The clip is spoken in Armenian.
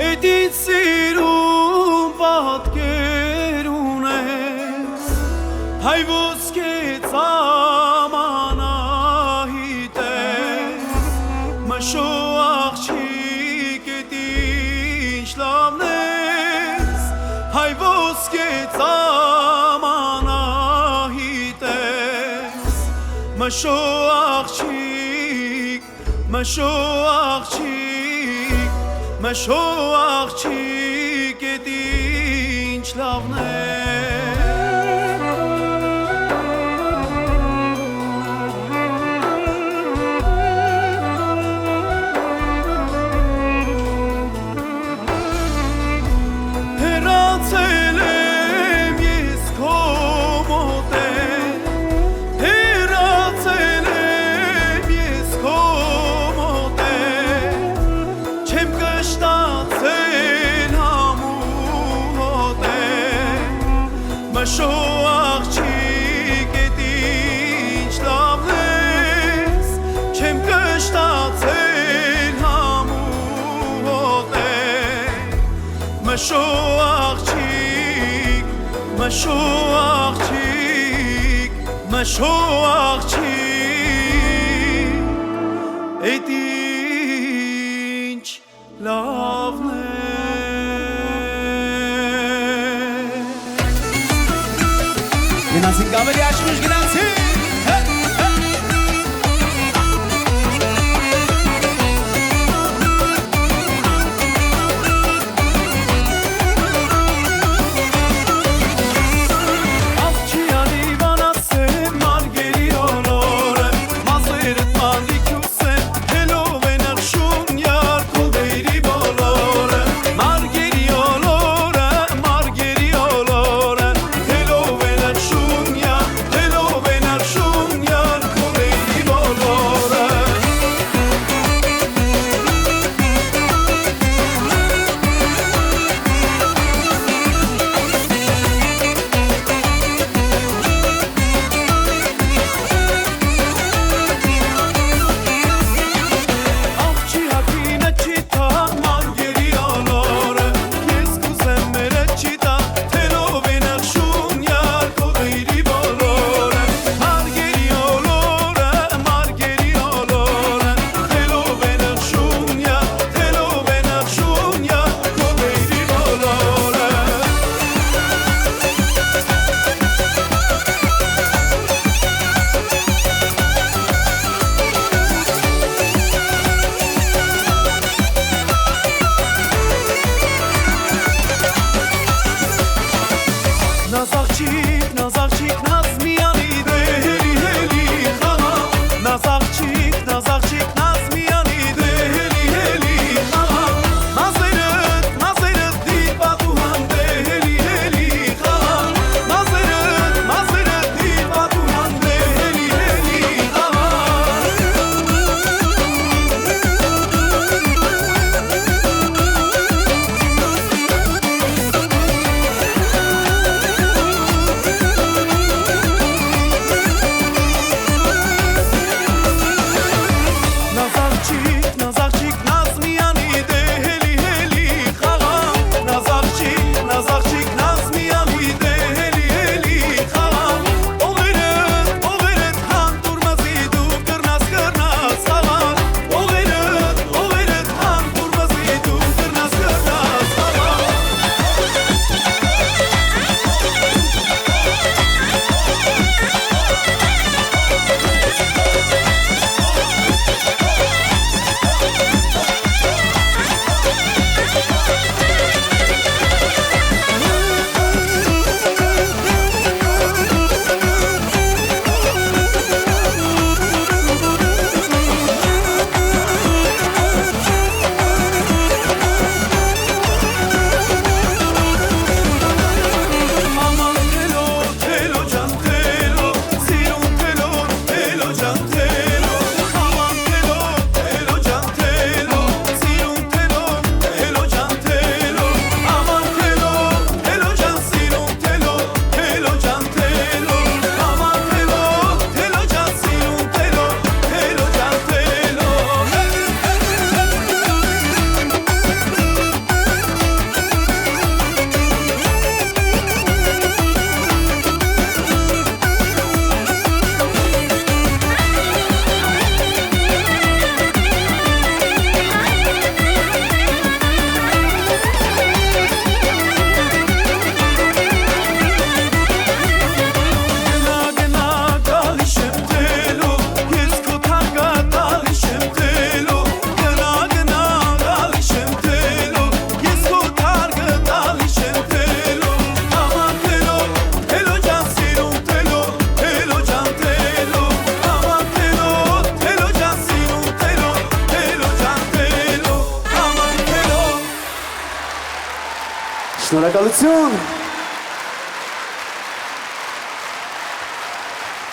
Էդից սիրում պատկեր ունես Հայ ոսկե ծամանահիտ ես Մշո աղջիկ էդ ինչ լավն ես Հայ ոսկե ծամանահիտ ես Մշո աղջիկ, մշո աղջիկ Մշո աղջիկ էդ ինչ լավն է Հեռացել եմ ես քո մոտեր Հեռացել եմ ես քո մոտեր Չեմ կշտացել Մշո աղջիկ էդ ինչ լավն ես Չեմ կշտացել համու հոտեր Մշո աղջիկ, մշո աղջիկ Մշո աղջիկ Էդ ինչ լավն է Գնացին կավերի աչմուշ գնացին Աղջյանի վանասե մարգերի օլորը Մազերըտ մանդիքյուս է Հելով է նղշուն յար կոլդերի բոլորը Մարգերի օլորը Հելով է Շնորհակալություն։